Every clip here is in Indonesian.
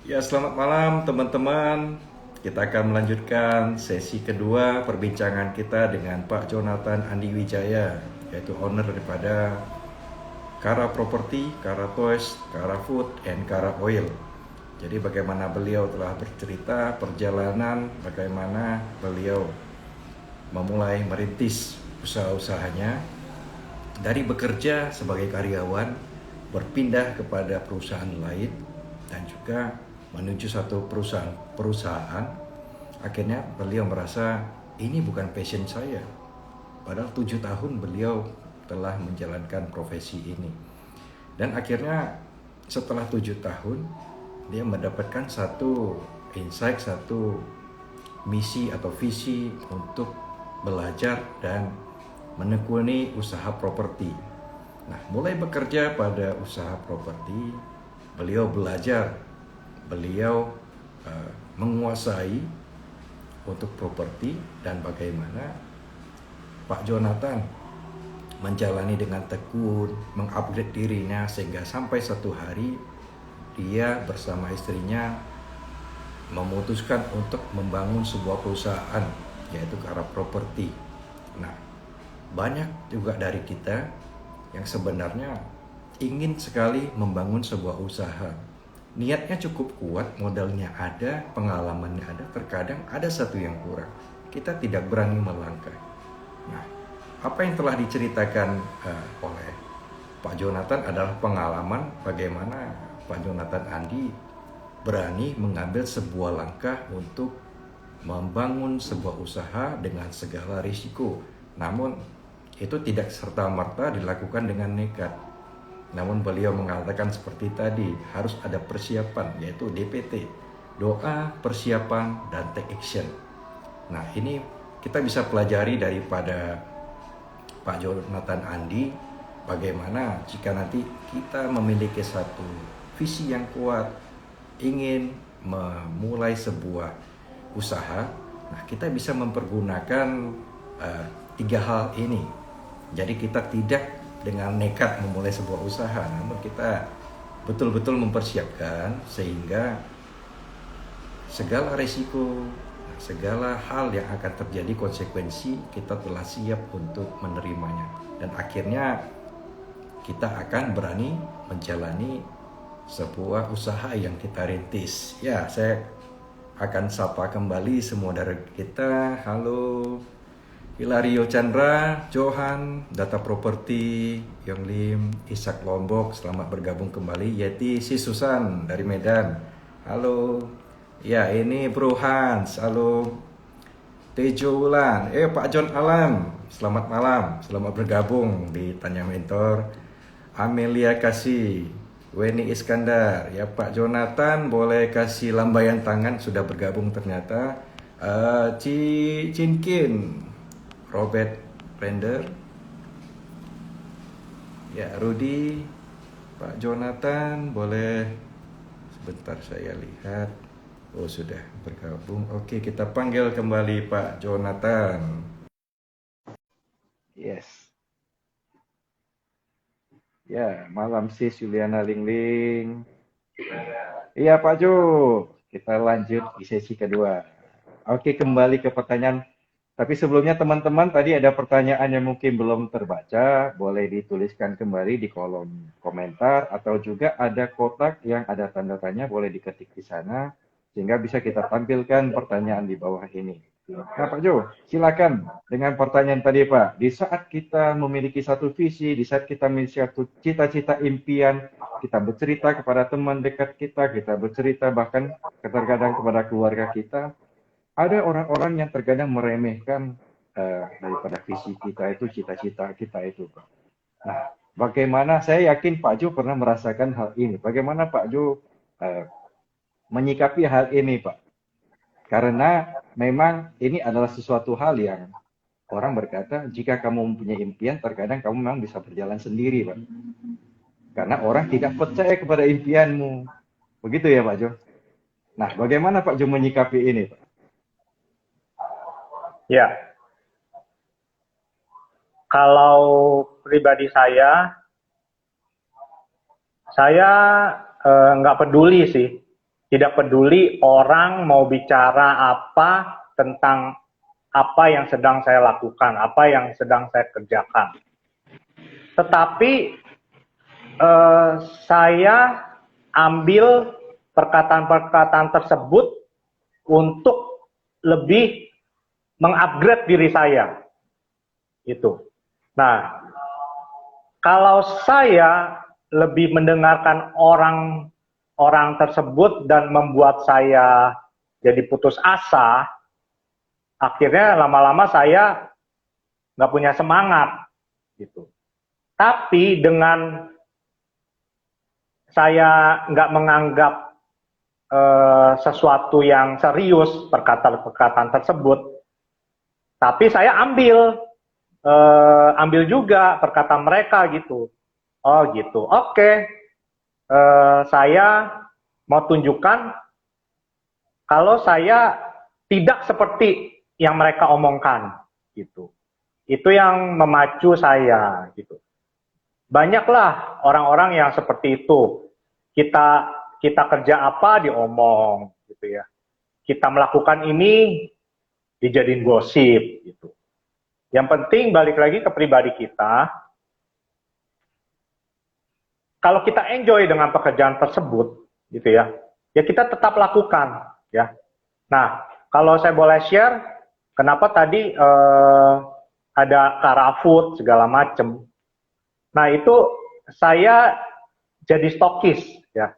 Ya, selamat malam teman-teman. Kita akan melanjutkan sesi kedua perbincangan kita dengan Pak Jonathan Andi Wijaya, yaitu owner daripada Kara Property, Kara Toys, Kara Food, and Kara Oil. Jadi bagaimana beliau telah bercerita perjalanan, bagaimana beliau memulai merintis usaha-usahanya dari bekerja sebagai karyawan, berpindah kepada perusahaan lain, dan juga menuju satu perusahaan. Akhirnya beliau merasa ini bukan passion saya. Padahal 7 tahun beliau telah menjalankan profesi ini. Dan akhirnya setelah 7 tahun dia mendapatkan satu insight, satu misi atau visi untuk belajar dan menekuni usaha properti. Nah, mulai bekerja pada usaha properti, beliau belajar, beliau menguasai untuk properti dan bagaimana Pak Jonathan menjalani dengan tekun, mengupgrade dirinya sehingga sampai satu hari dia bersama istrinya memutuskan untuk membangun sebuah perusahaan yaitu Kara Property. Nah, banyak juga dari kita yang sebenarnya ingin sekali membangun sebuah usaha. Niatnya cukup kuat, modalnya ada, pengalamannya ada, terkadang ada satu yang kurang. Kita tidak berani melangkah. Nah, apa yang telah diceritakan oleh Pak Jonathan adalah pengalaman bagaimana Pak Jonathan Andi berani mengambil sebuah langkah untuk membangun sebuah usaha dengan segala risiko. Namun itu tidak serta-merta dilakukan dengan nekat. Namun beliau mengatakan seperti tadi, harus ada persiapan, yaitu DPT, doa, persiapan, dan take action. Nah, ini kita bisa pelajari daripada Pak Jonathan Andi, bagaimana jika nanti kita memiliki satu visi yang kuat, ingin memulai sebuah usaha, nah kita bisa mempergunakan tiga hal ini. Jadi kita tidak dengan nekat memulai sebuah usaha, namun kita betul-betul mempersiapkan sehingga segala resiko, segala hal yang akan terjadi konsekuensi kita telah siap untuk menerimanya. Dan akhirnya kita akan berani menjalani sebuah usaha yang kita rintis. Ya, saya akan sapa kembali semua dari kita. Halo, Hilario Chandra, Johan, Data Property, Yong Lim, Ishak Lombok, selamat bergabung kembali. Yeti Si Susan dari Medan. Halo. Ya, ini Bro Hans. Halo. Tejo Wulan. Pak John Alam. Selamat malam. Selamat bergabung di Tanya Mentor. Amelia Kasih. Weni Iskandar. Ya, Pak Jonathan boleh kasih lambaian tangan sudah bergabung ternyata. Cinkin. Robert Render. Ya, Rudi. Pak Jonathan boleh sebentar saya lihat. Oh, sudah bergabung. Oke, kita panggil kembali Pak Jonathan. Yes. Ya, malam sis Juliana Lingling. Iya Pak Jo, kita lanjut di sesi kedua. Oke, kembali ke pertanyaan. Tapi sebelumnya teman-teman tadi ada pertanyaan yang mungkin belum terbaca, boleh dituliskan kembali di kolom komentar atau juga ada kotak yang ada tanda tanya, boleh diketik di sana sehingga bisa kita tampilkan pertanyaan di bawah ini. Nah Pak Jo, silakan dengan pertanyaan tadi Pak. Di saat kita memiliki satu visi, di saat kita memiliki satu cita-cita impian, kita bercerita kepada teman dekat kita bercerita bahkan terkadang kepada keluarga kita, ada orang-orang yang terkadang meremehkan daripada visi kita itu, cita-cita kita itu, Pak. Nah, bagaimana saya yakin Pak Jo pernah merasakan hal ini. Bagaimana Pak Jo menyikapi hal ini, Pak? Karena memang ini adalah sesuatu hal yang orang berkata, jika kamu mempunyai impian, terkadang kamu memang bisa berjalan sendiri, Pak. Karena orang tidak percaya kepada impianmu. Begitu ya, Pak Jo? Nah, bagaimana Pak Jo menyikapi ini, Pak? Ya, kalau pribadi saya nggak peduli sih Tidak peduli orang mau bicara apa tentang apa yang sedang saya lakukan, apa yang sedang saya kerjakan. Tetapi saya ambil perkataan-perkataan tersebut untuk lebih mengupgrade diri saya. Itu. Nah, kalau saya lebih mendengarkan orang tersebut dan membuat saya jadi putus asa, akhirnya lama-lama saya nggak punya semangat, gitu. Tapi dengan saya nggak menganggap sesuatu yang serius perkataan-perkataan tersebut, tapi saya ambil juga perkataan mereka gitu. Oh gitu, oke. Saya mau tunjukkan kalau saya tidak seperti yang mereka omongkan, gitu. Itu yang memacu saya, gitu. Banyaklah orang-orang yang seperti itu. Kita kerja apa diomong, gitu ya. Kita melakukan ini dijadiin gosip, gitu. Yang penting balik lagi ke pribadi kita. Kalau kita enjoy dengan pekerjaan tersebut, gitu ya, ya kita tetap lakukan, ya. Nah, kalau saya boleh share, kenapa tadi ada Karafood segala macam. Nah, itu saya jadi stokis, ya,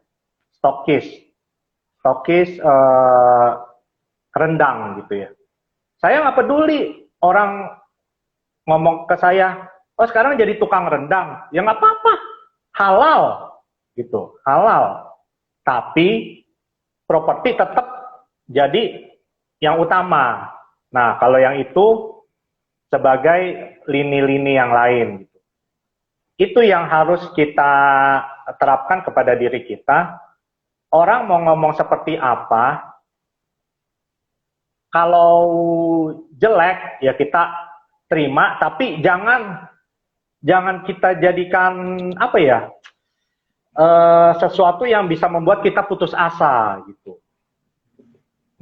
stokis rendang, gitu ya. Saya nggak peduli orang ngomong ke saya, oh sekarang jadi tukang rendang, ya nggak apa-apa, halal, gitu, halal. Tapi properti tetap jadi yang utama. Nah, kalau yang itu sebagai lini-lini yang lain. Gitu. Itu yang harus kita terapkan kepada diri kita. Orang mau ngomong seperti apa, kalau jelek ya kita terima, tapi jangan kita jadikan apa ya, sesuatu yang bisa membuat kita putus asa gitu.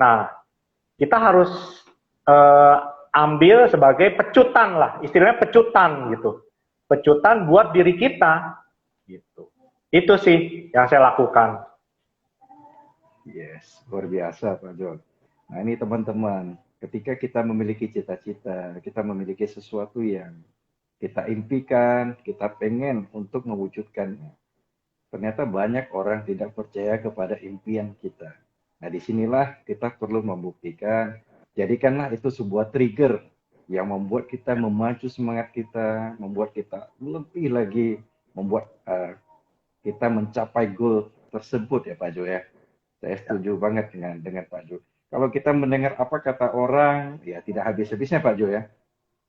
Nah, kita harus ambil sebagai pecutan lah, istilahnya pecutan gitu, pecutan buat diri kita gitu. Itu sih yang saya lakukan. Yes, luar biasa Pak John. Nah ini teman-teman, ketika kita memiliki cita-cita, kita memiliki sesuatu yang kita impikan, kita pengen untuk mewujudkannya. Ternyata banyak orang tidak percaya kepada impian kita. Nah disinilah kita perlu membuktikan, jadikanlah itu sebuah trigger yang membuat kita memacu semangat kita, membuat kita lebih lagi, membuat kita mencapai goal tersebut ya Pak Jo ya. Saya setuju banget dengan Pak Jo. Kalau kita mendengar apa kata orang, ya tidak habis-habisnya Pak Jo ya.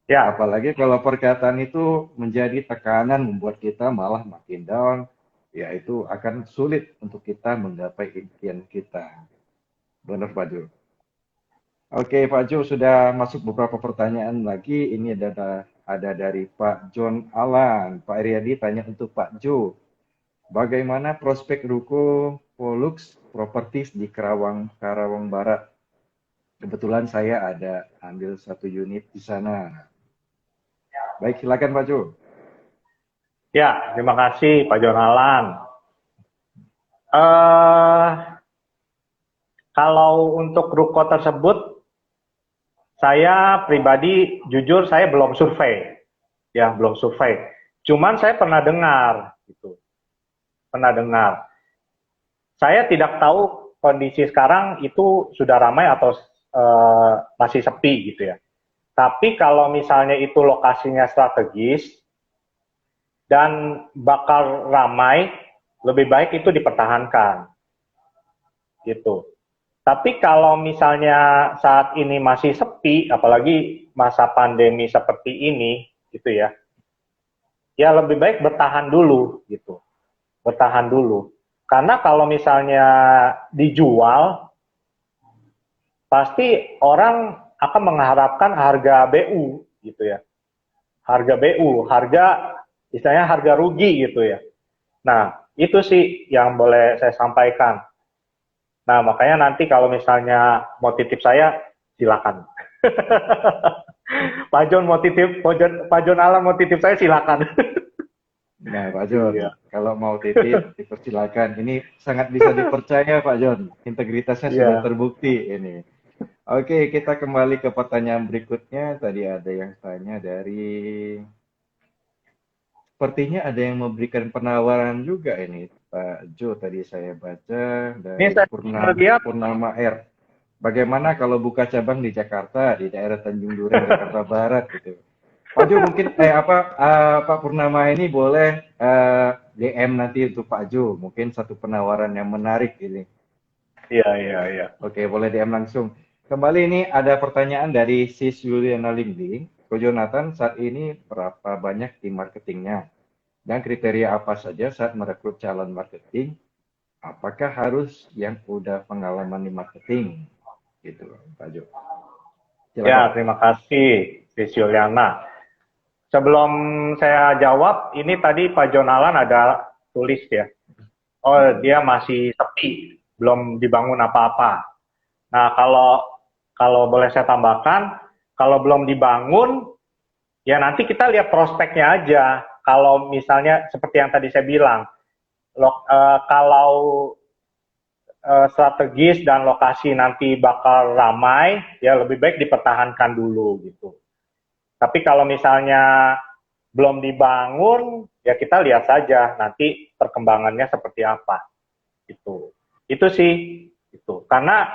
Ya. Apalagi kalau perkataan itu menjadi tekanan membuat kita malah makin down, ya itu akan sulit untuk kita menggapai impian kita. Benar Pak Jo. Oke Pak Jo, sudah masuk beberapa pertanyaan lagi. Ini ada dari Pak John Alan. Pak Riyadi tanya untuk Pak Jo. Bagaimana prospek ruko Pollux Properties di Karawang Barat? Kebetulan saya ada ambil satu unit di sana. Baik, silakan Pak Jo. Ya, terima kasih Pak Jonalan. Kalau untuk ruko tersebut, saya pribadi jujur saya belum survei, ya belum survei. Cuman saya pernah dengar, gitu, pernah dengar. Saya tidak tahu kondisi sekarang itu sudah ramai atau masih sepi, gitu ya. Tapi kalau misalnya itu lokasinya strategis dan bakal ramai, lebih baik itu dipertahankan, gitu. Tapi kalau misalnya saat ini masih sepi, apalagi masa pandemi seperti ini, gitu ya, ya lebih baik bertahan dulu, gitu, bertahan dulu. Karena kalau misalnya dijual, pasti orang akan mengharapkan harga BU, gitu ya, harga BU, harga istilahnya harga rugi, gitu ya. Nah, itu sih yang boleh saya sampaikan. Nah, makanya nanti kalau misalnya mau titip saya, silakan. Pak John mau titip, Pak John Alan mau titip saya, silakan. Nah, Pak John, Iya, kalau mau titip, dipersilakan. Ini sangat bisa dipercaya, Pak John. Integritasnya sudah iya, terbukti ini. Oke, kita kembali ke pertanyaan berikutnya. Tadi ada yang tanya dari, sepertinya ada yang memberikan penawaran juga ini, Pak Jo. Tadi saya baca ini dari saya lihat, Purnama R. Bagaimana kalau buka cabang di Jakarta, di daerah Tanjung Duren, Jakarta Barat gitu. Pak Jo mungkin Pak Purnama ini boleh DM nanti untuk Pak Jo, mungkin satu penawaran yang menarik ini. iya, iya, iya. Oke, boleh DM langsung. Kembali ini ada pertanyaan dari Sis Juliana Lingling. Ko Jonathan, saat ini berapa banyak tim marketingnya? Dan kriteria apa saja saat merekrut calon marketing? Apakah harus yang udah pengalaman di marketing? Gitu, Pak Jo. Ya, Silakan. terima kasih, Sis Yuliana. Sebelum saya jawab, ini tadi Pak John Alan ada tulis ya. Oh, dia masih sepi, belum dibangun apa-apa. Nah, kalau kalau boleh saya tambahkan, kalau belum dibangun, ya nanti kita lihat prospeknya aja. Kalau misalnya seperti yang tadi saya bilang, kalau strategis dan lokasi nanti bakal ramai, ya lebih baik dipertahankan dulu gitu. Tapi kalau misalnya belum dibangun, ya kita lihat saja nanti perkembangannya seperti apa. Itu sih, itu. Karena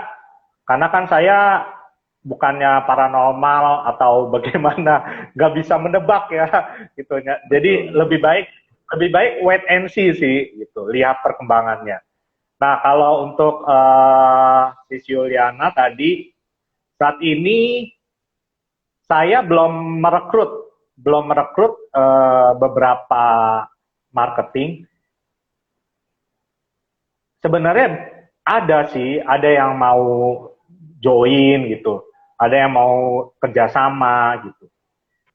kan saya bukannya paranormal atau bagaimana, nggak bisa menebak ya, gitu. Jadi Betul, betul. lebih baik wait and see sih, gitu. Lihat perkembangannya. Nah, kalau untuk Sis Yuliana tadi, saat ini saya belum merekrut beberapa marketing. Sebenarnya ada sih, ada yang mau join gitu, ada yang mau kerjasama gitu.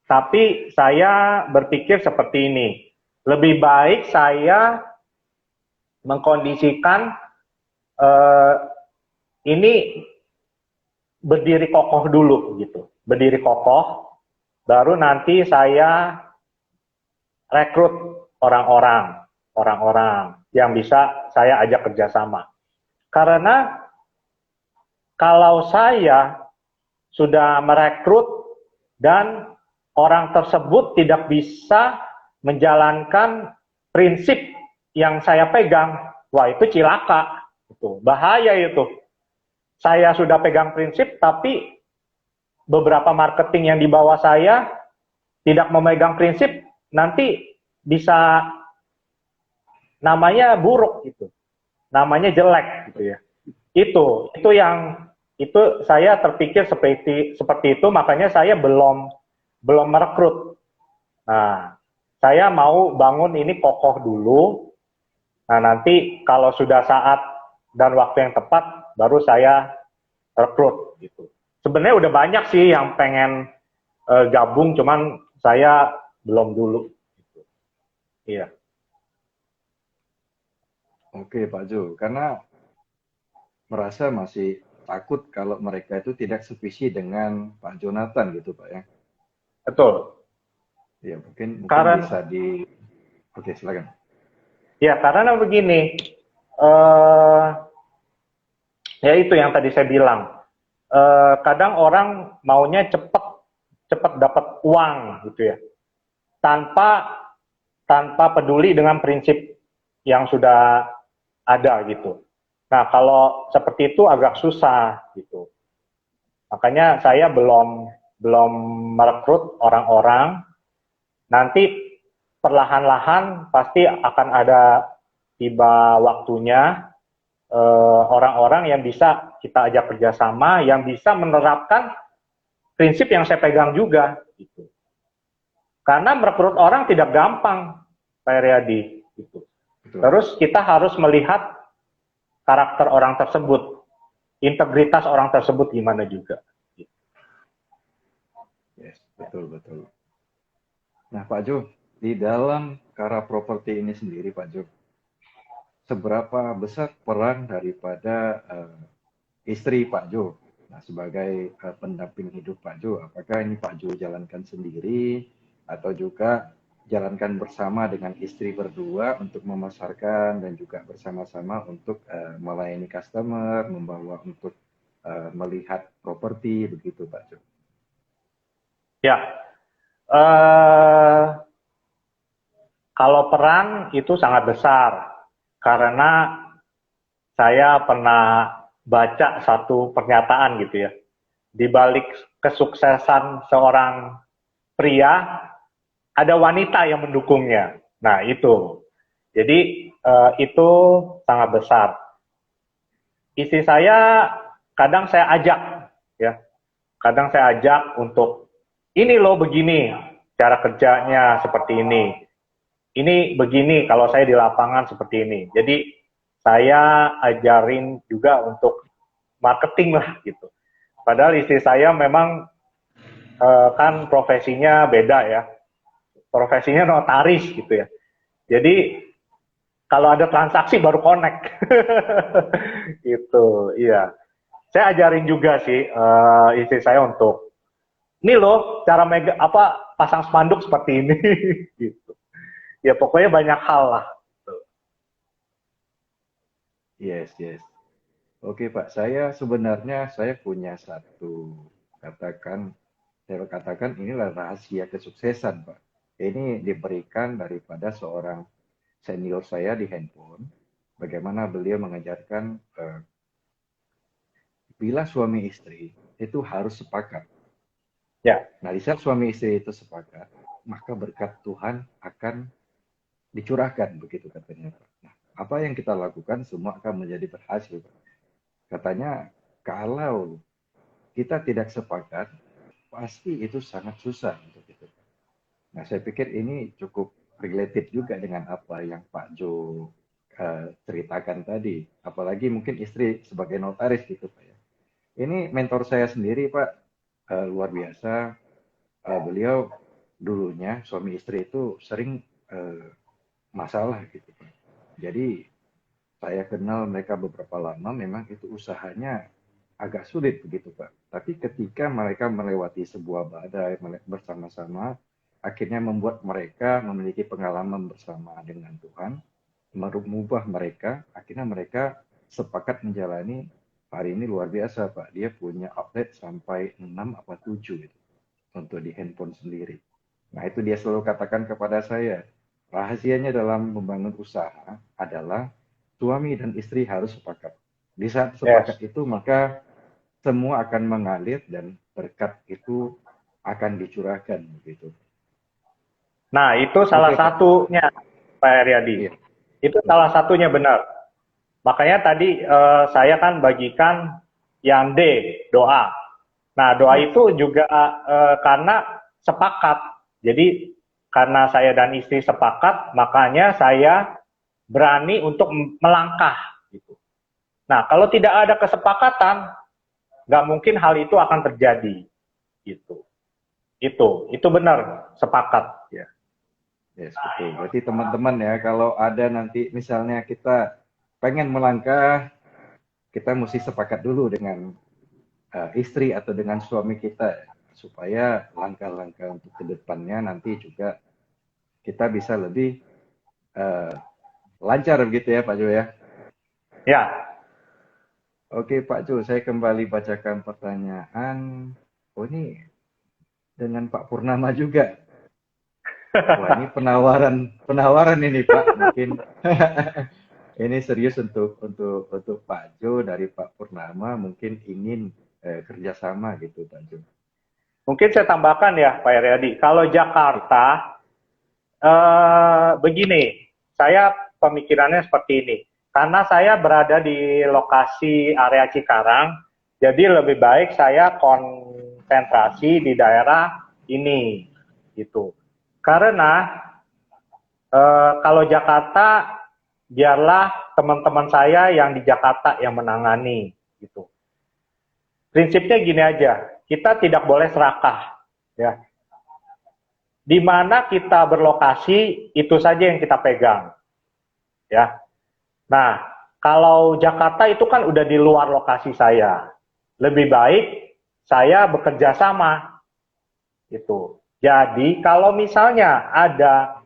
Tapi saya berpikir seperti ini, lebih baik saya mengkondisikan eh, ini berdiri kokoh dulu gitu, berdiri kokoh, baru nanti saya rekrut orang-orang yang bisa saya ajak kerjasama. Karena kalau saya sudah merekrut dan orang tersebut tidak bisa menjalankan prinsip yang saya pegang, wah itu cilaka, itu bahaya itu. Saya sudah pegang prinsip, tapi beberapa marketing yang di bawah saya tidak memegang prinsip, nanti bisa namanya buruk gitu, namanya jelek gitu ya. Itu yang itu saya terpikir seperti itu, makanya saya belum merekrut. Nah, saya mau bangun ini kokoh dulu. Nah, nanti kalau sudah saat dan waktu yang tepat baru saya rekrut gitu. Sebenarnya udah banyak sih yang pengen gabung, cuman saya belum dulu gitu. Iya. Oke, Pak Jo. Karena merasa masih takut kalau mereka itu tidak sevisi dengan Pak Jonathan gitu, Pak ya. Betul. Ya, mungkin bisa Karena di. Oke, silakan. karena begini, eh ya itu yang tadi saya bilang. Kadang orang maunya cepet cepet dapat uang gitu ya, tanpa tanpa peduli dengan prinsip yang sudah ada gitu. Nah, kalau seperti itu agak susah gitu. Makanya saya belum belum merekrut orang-orang. Nanti perlahan-lahan pasti akan ada tiba waktunya orang-orang yang bisa kita ajak kerjasama, yang bisa menerapkan prinsip yang saya pegang juga. Gitu. Karena merekrut orang tidak gampang, Pak Riyadi. Gitu. Betul. Terus kita harus melihat karakter orang tersebut, integritas orang tersebut gimana juga. Yes, betul, betul. Nah, Pak Jo, di dalam Kara Properti ini sendiri, Pak Jo, seberapa besar peran daripada istri Pak Jo? Nah, sebagai pendamping hidup Pak Jo, apakah ini Pak Jo jalankan sendiri atau juga jalankan bersama dengan istri berdua untuk memasarkan dan juga bersama-sama untuk melayani customer, membawa untuk melihat properti begitu Pak Jo? Ya, eh, kalau peran itu sangat besar karena saya pernah baca satu pernyataan gitu ya. Di balik kesuksesan seorang pria, ada wanita yang mendukungnya. Nah, itu. Jadi, itu sangat besar. Istri saya kadang saya ajak, ya. Kadang saya ajak untuk, ini loh begini, cara kerjanya seperti ini. Ini begini kalau saya di lapangan seperti ini. Jadi, saya ajarin juga untuk marketing lah gitu. Padahal istri saya memang kan profesinya beda ya. Profesinya notaris gitu ya. Jadi kalau ada transaksi baru connect. Gitu, iya. Saya ajarin juga sih istri saya untuk ini loh cara pasang spanduk seperti ini gitu. Ya pokoknya banyak hal lah. Yes, yes. Oke Pak, saya punya satu katakan, saya katakan inilah rahasia kesuksesan Pak. Ini diberikan daripada seorang senior saya di handphone. Bagaimana beliau mengajarkan bila suami istri itu harus sepakat. Ya, Nah, di saat suami istri itu sepakat, maka berkat Tuhan akan dicurahkan begitu katanya Pak. Nah, apa yang kita lakukan semua akan menjadi berhasil Pak. Katanya kalau kita tidak sepakat, pasti itu sangat susah untuk itu. Nah, saya pikir ini cukup related juga dengan apa yang Pak Jo ceritakan tadi. Apalagi mungkin istri sebagai notaris gitu Pak ya. Ini mentor saya sendiri Pak, luar biasa. Beliau dulunya suami istri itu sering masalah gitu Pak. Jadi saya kenal mereka beberapa lama, memang itu usahanya agak sulit begitu Pak. Tapi ketika mereka melewati sebuah badai bersama-sama, akhirnya membuat mereka memiliki pengalaman bersama dengan Tuhan, merubah mereka, akhirnya mereka sepakat menjalani. Hari ini luar biasa Pak, dia punya outlet sampai 6 apa 7 itu untuk di handphone sendiri. Nah itu dia selalu katakan kepada saya, rahasianya dalam membangun usaha adalah suami dan istri harus sepakat. Di saat yes. sepakat itu maka semua akan mengalir dan berkat itu akan dicurahkan begitu. Nah, itu salah Oke, Pak. satunya, Pak Heriadi. Iya. Itu salah satunya benar. Makanya tadi saya kan bagikan yang D, doa. Nah, doa Yes. itu juga karena sepakat. Jadi, karena saya dan istri sepakat, makanya saya berani untuk melangkah. Gitu. Nah, kalau tidak ada kesepakatan, nggak mungkin hal itu akan terjadi. Gitu. Itu benar, sepakat. Ya. Yes, betul. Berarti teman-teman ya, kalau ada nanti misalnya kita pengen melangkah, kita mesti sepakat dulu dengan istri atau dengan suami kita supaya langkah-langkah untuk kedepannya nanti juga kita bisa lebih uh, lancar begitu ya Pak Jo ya. Ya. Oke Pak Jo, saya kembali bacakan pertanyaan. Oh ini dengan Pak Purnama juga. Wah ini penawaran ini Pak. Mungkin ini serius untuk Pak Jo dari Pak Purnama. Mungkin ingin kerjasama gitu Pak Jo. Mungkin saya tambahkan ya, Pak Heriadi. Kalau Jakarta, begini, saya pemikirannya seperti ini. Karena saya berada di lokasi area Cikarang, jadi lebih baik saya konsentrasi di daerah ini, gitu. Karena kalau Jakarta, biarlah teman-teman saya yang di Jakarta yang menangani, gitu. Prinsipnya gini aja, kita tidak boleh serakah, ya. Di mana kita berlokasi, itu saja yang kita pegang, ya. Nah, kalau Jakarta itu kan udah di luar lokasi saya. Lebih baik saya bekerja sama gitu. Jadi kalau misalnya ada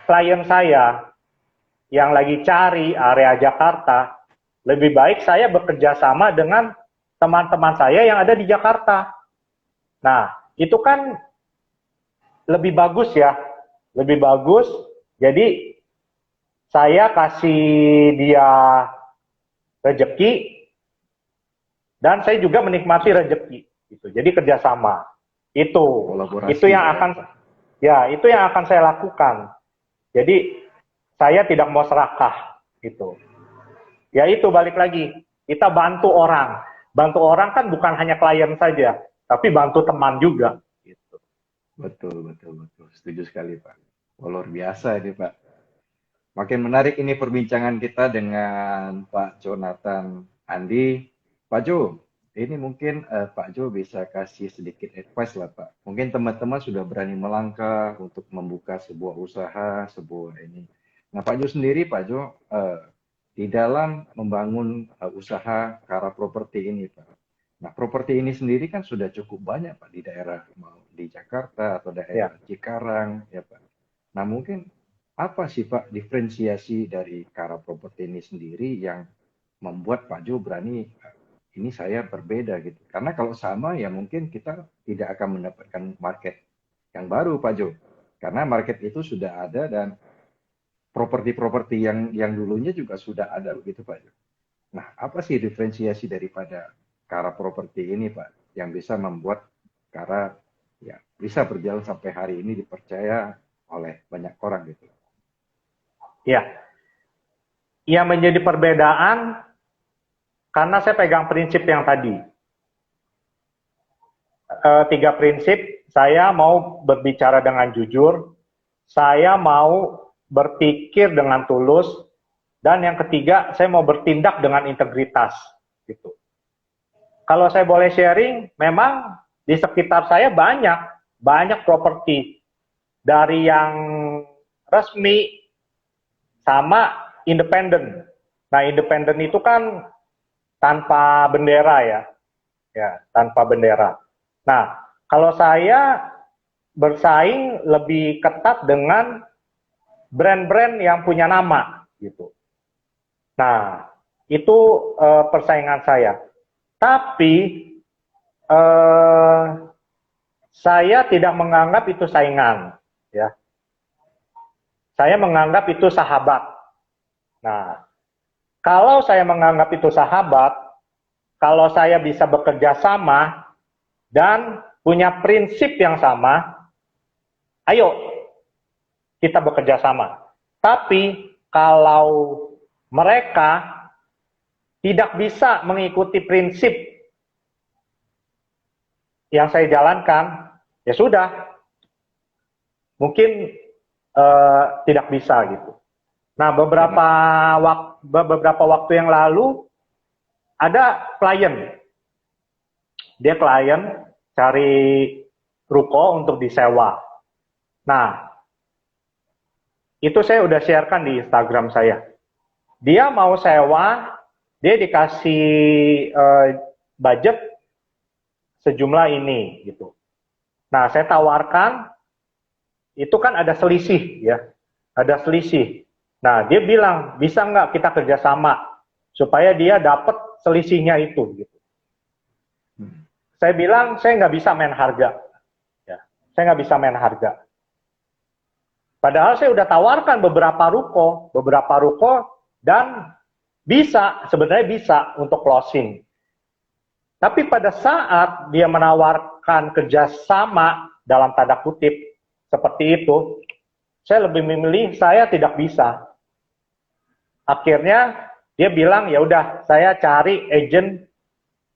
klien saya yang lagi cari area Jakarta, lebih baik saya bekerja sama dengan teman-teman saya yang ada di Jakarta. Nah, itu kan lebih bagus ya, lebih bagus. Jadi saya kasih dia rejeki dan saya juga menikmati rejeki. Gitu. Jadi kerjasama. Kolaborasi Itu yang akan itu yang akan saya lakukan. Jadi saya tidak mau serakah gitu. Ya itu balik lagi, kita bantu orang. Bantu orang kan bukan hanya klien saja, tapi bantu teman juga. Gitu. Betul. Setuju sekali, Pak. Oh, luar biasa ini, Pak. Makin menarik ini perbincangan kita dengan Pak Jonathan Andi. Pak Jo, ini mungkin Pak Jo bisa kasih sedikit advice lah, Pak. Mungkin teman-teman sudah berani melangkah untuk membuka sebuah usaha, sebuah ini. Nah, Pak Jo sendiri, Pak Jo, di dalam membangun usaha Kara Properti ini, Pak. Nah, properti ini sendiri kan sudah cukup banyak, Pak, di daerah mau di Jakarta atau daerah Cikarang, ya, Pak. Nah, mungkin apa sih, Pak, diferensiasi dari Kara Properti ini sendiri yang membuat Pak Jo berani ini saya berbeda gitu. Karena kalau sama ya mungkin kita tidak akan mendapatkan market yang baru, Pak Jo. Karena market itu sudah ada dan properti-properti yang dulunya juga sudah ada begitu, Pak Jo. Nah, apa sih diferensiasi daripada Kara Properti ini, Pak, yang bisa membuat Kara ya bisa berjalan sampai hari ini dipercaya oleh banyak orang gitu? Ya, yang menjadi perbedaan karena saya pegang prinsip yang tadi. 3 prinsip, saya mau berbicara dengan jujur, saya mau berpikir dengan tulus, dan yang ketiga, saya mau bertindak dengan integritas. Gitu. Kalau saya boleh sharing, memang di sekitar saya banyak properti. Dari yang resmi sama independen. Nah, independen itu kan tanpa bendera ya tanpa bendera. Nah, kalau saya bersaing lebih ketat dengan brand-brand yang punya nama, gitu. Nah, itu persaingan saya. Tapi saya tidak menganggap itu saingan, ya. Saya menganggap itu sahabat. Nah, kalau saya menganggap itu sahabat, kalau saya bisa bekerja sama dan punya prinsip yang sama, ayo kita bekerja sama. Tapi kalau mereka tidak bisa mengikuti prinsip yang saya jalankan, ya sudah, mungkin tidak bisa gitu. Nah, beberapa waktu yang lalu ada klien. Dia klien cari ruko untuk disewa. Nah, itu saya udah sharekan di Instagram saya. Dia mau sewa, dia dikasih budget sejumlah ini gitu. Nah, saya tawarkan, itu kan ada selisih ya, ada selisih. Nah, dia bilang, bisa nggak kita kerjasama supaya dia dapat selisihnya itu gitu. Saya bilang, saya nggak bisa main harga. Ya, saya nggak bisa main harga. Padahal saya udah tawarkan beberapa ruko, dan sebenarnya bisa untuk closing. Tapi pada saat dia menawarkan kerjasama dalam tanda kutip seperti itu, saya lebih memilih saya tidak bisa. Akhirnya dia bilang, ya udah saya cari agent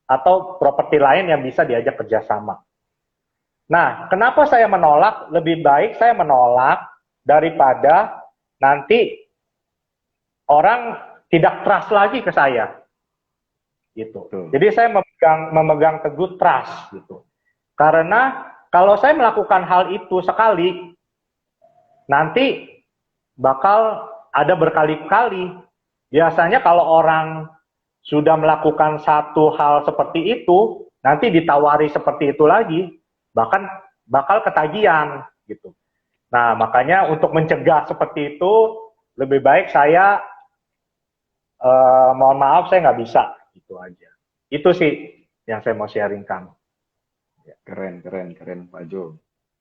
atau properti lain yang bisa diajak kerjasama. Nah, kenapa saya menolak? Lebih baik saya menolak daripada nanti orang tidak trust lagi ke saya. Gitu. Jadi saya memegang teguh trust gitu. Karena kalau saya melakukan hal itu sekali, nanti bakal ada berkali-kali biasanya kalau orang sudah melakukan satu hal seperti itu, nanti ditawari seperti itu lagi, bahkan bakal ketagihan gitu. Nah, makanya untuk mencegah seperti itu, lebih baik saya, mohon maaf saya nggak bisa, gitu aja. Itu sih yang saya mau sharingkan. Keren, keren, keren Pak Jo.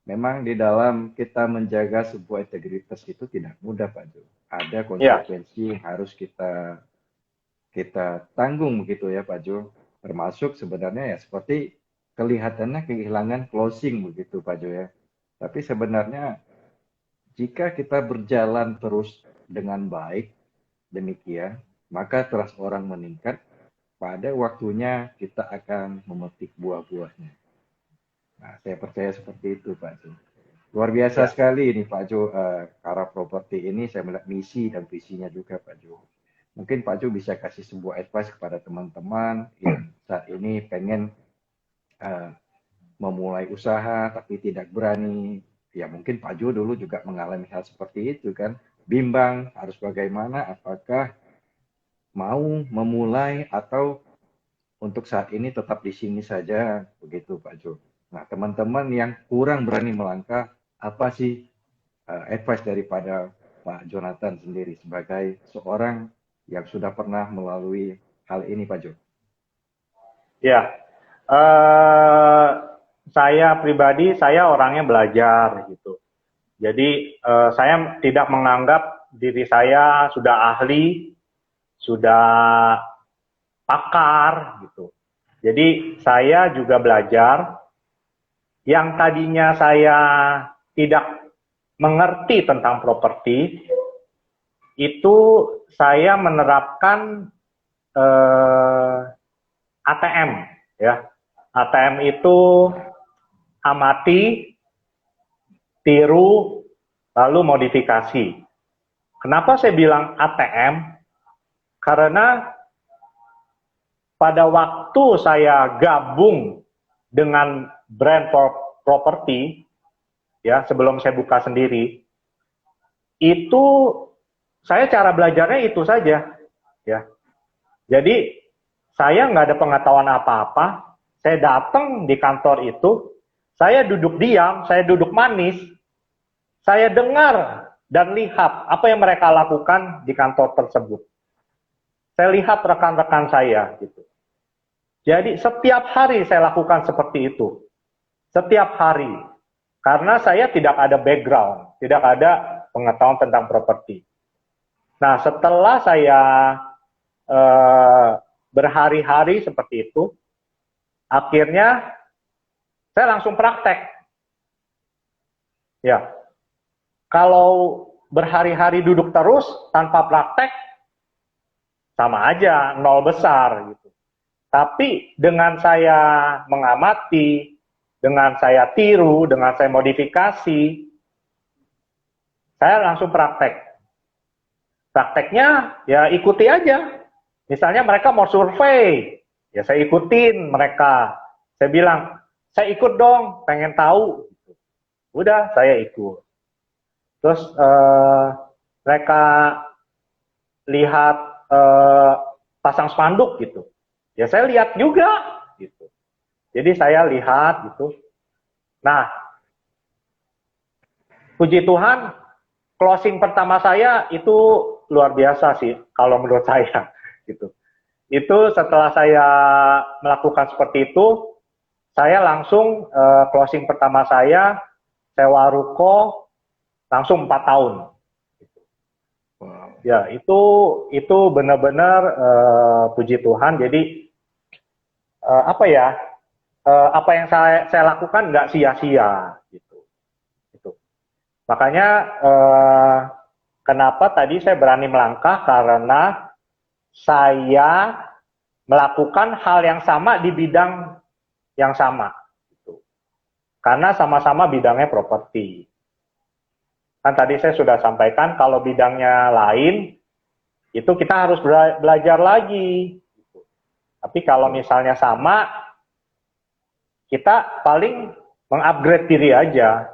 Memang di dalam kita menjaga sebuah integritas itu tidak mudah Pak Jo. Ada Ya, konsekuensi yang harus kita tanggung begitu ya Pak Jo. Termasuk sebenarnya ya seperti kelihatannya kehilangan closing begitu Pak Jo ya. Tapi sebenarnya jika kita berjalan terus dengan baik demikian, maka trust orang meningkat. Pada waktunya kita akan memetik buah-buahnya. Nah, saya percaya seperti itu Pak Jo. Luar biasa ya, sekali ini Pak Jo, Kara Properti ini saya melihat misi dan visinya juga Pak Jo. Mungkin Pak Jo bisa kasih sebuah advice kepada teman-teman yang saat ini pengen memulai usaha tapi tidak berani. Ya mungkin Pak Jo dulu juga mengalami hal seperti itu kan. Bimbang harus bagaimana, apakah mau memulai atau untuk saat ini tetap di sini saja, begitu Pak Jo. Nah, teman-teman yang kurang berani melangkah, apa sih advice daripada Pak Jonathan sendiri sebagai seorang yang sudah pernah melalui hal ini, Pak Jo? ya. Saya pribadi, saya orangnya belajar gitu. Jadi saya tidak menganggap diri saya sudah ahli, sudah pakar gitu. Jadi saya juga belajar yang tadinya saya tidak mengerti tentang properti, itu saya menerapkan ATM ya. ATM itu amati, tiru, lalu modifikasi. Kenapa saya bilang ATM? Karena pada waktu saya gabung dengan brand properti, ya sebelum saya buka sendiri, itu saya cara belajarnya itu saja, ya. Jadi saya nggak ada pengetahuan apa-apa. Saya datang di kantor itu, saya duduk diam, saya duduk manis, saya dengar dan lihat apa yang mereka lakukan di kantor tersebut. Saya lihat rekan-rekan saya gitu. Jadi setiap hari saya lakukan seperti itu. Setiap hari. Karena saya tidak ada background, tidak ada pengetahuan tentang properti. Nah, setelah saya berhari-hari seperti itu, akhirnya saya langsung praktek. Ya, kalau berhari-hari duduk terus tanpa praktek, sama aja, nol besar gitu. Tapi dengan saya mengamati, dengan saya tiru, dengan saya modifikasi, saya langsung praktek. Prakteknya ya ikuti aja. Misalnya mereka mau survei, ya saya ikutin mereka. Saya bilang, saya ikut dong, pengen tahu. Udah, saya ikut. Terus mereka lihat pasang spanduk gitu. Ya saya lihat juga gitu. Jadi saya lihat gitu. Nah, puji Tuhan, closing pertama saya itu luar biasa sih kalau menurut saya gitu. Itu setelah saya melakukan seperti itu, saya langsung closing pertama saya sewa ruko langsung 4 tahun. Wow. Ya, itu benar-benar puji Tuhan. Jadi apa ya? Apa yang saya lakukan nggak sia-sia gitu. Gitu. Makanya kenapa tadi saya berani melangkah, karena saya melakukan hal yang sama di bidang yang sama. Gitu. Karena sama-sama bidangnya properti. Kan tadi saya sudah sampaikan kalau bidangnya lain, itu kita harus belajar lagi. Gitu. Tapi kalau misalnya sama, kita paling mengupgrade diri aja,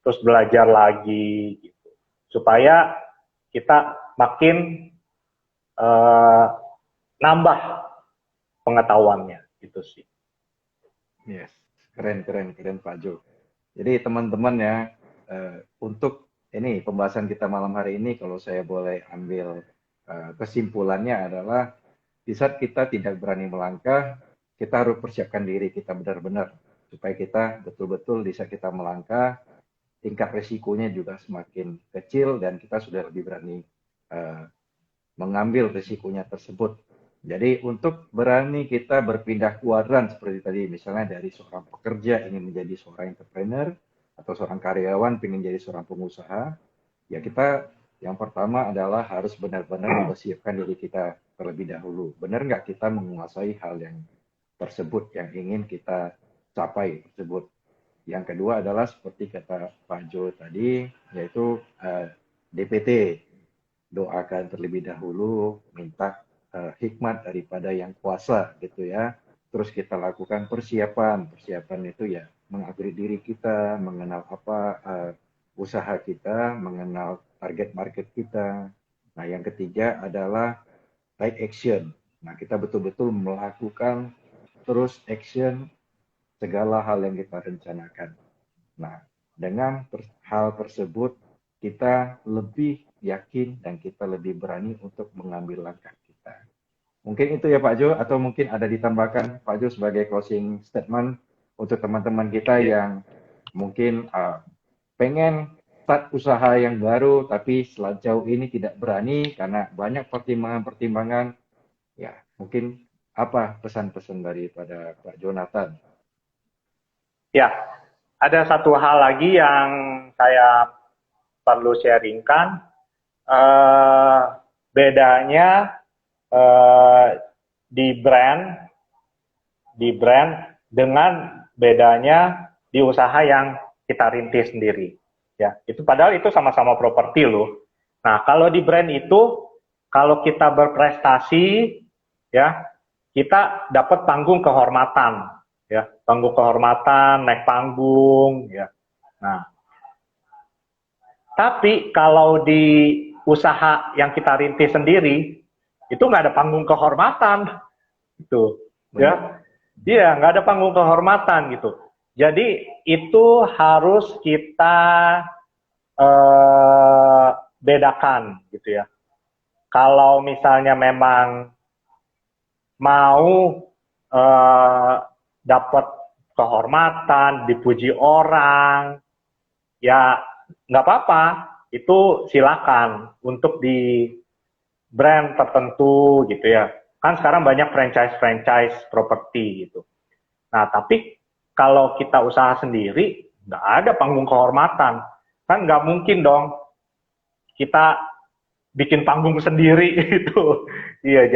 terus belajar lagi, gitu. Supaya kita makin eh, nambah pengetahuannya gitu sih. Yes, keren keren keren Pak Jo. Jadi teman-teman ya, untuk ini pembahasan kita malam hari ini, kalau saya boleh ambil kesimpulannya adalah di saat kita tidak berani melangkah, kita harus persiapkan diri kita benar-benar supaya kita betul-betul di saat kita melangkah, tingkat resikonya juga semakin kecil dan kita sudah lebih berani eh, mengambil risikonya tersebut. Jadi untuk berani kita berpindah kuadran seperti tadi, misalnya dari seorang pekerja ingin menjadi seorang entrepreneur atau seorang karyawan ingin jadi seorang pengusaha, ya kita yang pertama adalah harus benar-benar mempersiapkan diri kita terlebih dahulu. Benar nggak kita menguasai hal yang tersebut yang ingin kita capai tersebut. Yang kedua adalah seperti kata Pak Jo tadi, yaitu DPT, doakan terlebih dahulu, minta hikmat daripada yang kuasa gitu ya. Terus kita lakukan persiapan. Persiapan itu ya mengupgrade diri kita, mengenal apa usaha kita, mengenal target market kita. Nah, yang ketiga adalah take action. Nah, kita betul-betul melakukan terus action segala hal yang kita rencanakan. Nah, dengan hal tersebut kita lebih yakin dan kita lebih berani untuk mengambil langkah kita. Mungkin itu ya Pak Jo, atau mungkin ada ditambahkan Pak Jo sebagai closing statement untuk teman-teman kita yang mungkin pengen start usaha yang baru tapi sejauh ini tidak berani karena banyak pertimbangan-pertimbangan. Ya, mungkin apa pesan-pesan daripada Pak Jonathan? Ya, ada satu hal lagi yang saya perlu sharingkan. Bedanya di brand dengan bedanya di usaha yang kita rintis sendiri. Ya, itu padahal itu sama-sama properti loh. Nah, kalau di brand itu kalau kita berprestasi, ya kita dapat panggung kehormatan. Ya, panggung kehormatan, naik panggung, ya. Nah, tapi kalau di usaha yang kita rintis sendiri, itu nggak ada panggung kehormatan, gitu, ya. Iya, nggak ada panggung kehormatan, gitu. Jadi itu harus kita bedakan, gitu ya. Kalau misalnya memang mau dapat kehormatan, dipuji orang, ya nggak apa-apa, itu silakan untuk di brand tertentu gitu ya. Kan sekarang banyak franchise properti gitu. Nah, tapi kalau kita usaha sendiri, nggak ada panggung kehormatan. Kan nggak mungkin dong kita bikin panggung sendiri itu. Iya,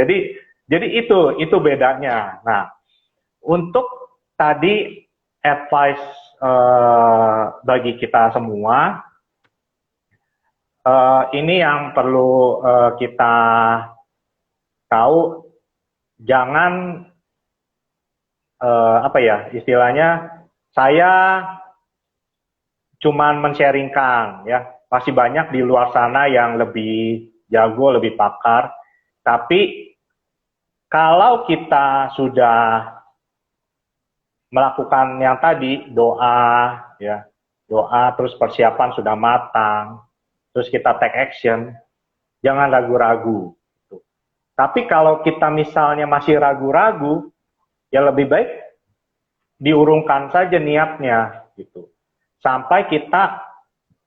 jadi itu bedanya. Nah, untuk tadi advice bagi kita semua, ini yang perlu kita tahu, jangan apa ya istilahnya, saya cuman men-sharingkan ya, masih banyak di luar sana yang lebih jago, lebih pakar, tapi kalau kita sudah melakukan yang tadi, doa, ya, doa, terus persiapan sudah matang, terus kita take action, jangan ragu-ragu. Gitu. Tapi kalau kita misalnya masih ragu-ragu, ya lebih baik diurungkan saja niatnya, gitu, sampai kita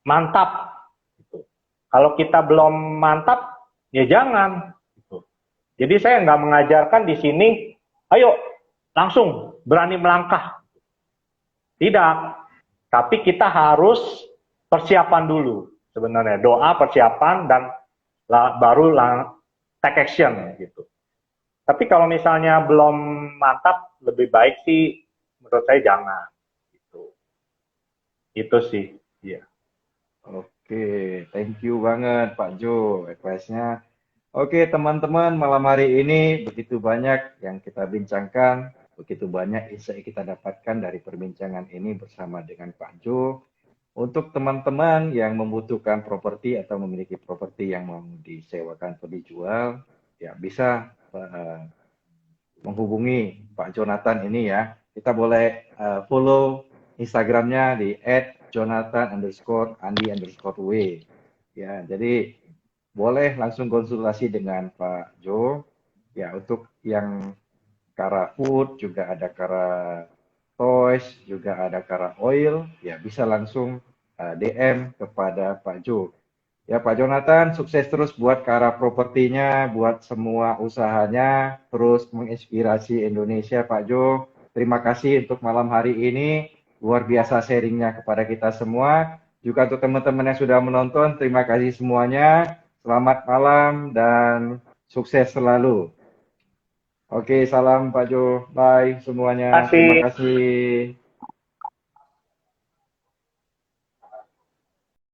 mantap. Gitu. Kalau kita belum mantap, ya jangan. Gitu. Jadi saya nggak mengajarkan di sini, ayo langsung berani melangkah. Tidak. Tapi kita harus persiapan dulu sebenarnya. Doa, persiapan, dan baru take action gitu. Tapi kalau misalnya belum mantap, lebih baik sih menurut saya jangan. Gitu. Itu sih. Iya. Oke, thank you banget Pak Jo advice-nya. Oke teman-teman, malam hari ini begitu banyak yang kita bincangkan, begitu banyak insight kita dapatkan dari perbincangan ini bersama dengan Pak Jo. Untuk teman-teman yang membutuhkan properti atau memiliki properti yang mau disewakan atau dijual, ya bisa menghubungi Pak Jonathan ini ya. Kita boleh follow Instagramnya di @jonathan_andi_w. Ya, jadi boleh langsung konsultasi dengan Pak Jo. Ya, untuk yang Kara Food juga ada Kara Toys, juga ada Kara Oil, ya bisa langsung DM kepada Pak Jo. Ya Pak Jonathan, sukses terus buat Kara propertinya, buat semua usahanya, terus menginspirasi Indonesia Pak Jo. Terima kasih untuk malam hari ini, luar biasa sharingnya kepada kita semua. Juga untuk teman-teman yang sudah menonton, terima kasih semuanya. Selamat malam dan sukses selalu. Oke, salam Pak Jo. Bye semuanya. Terima Kasih. kasih.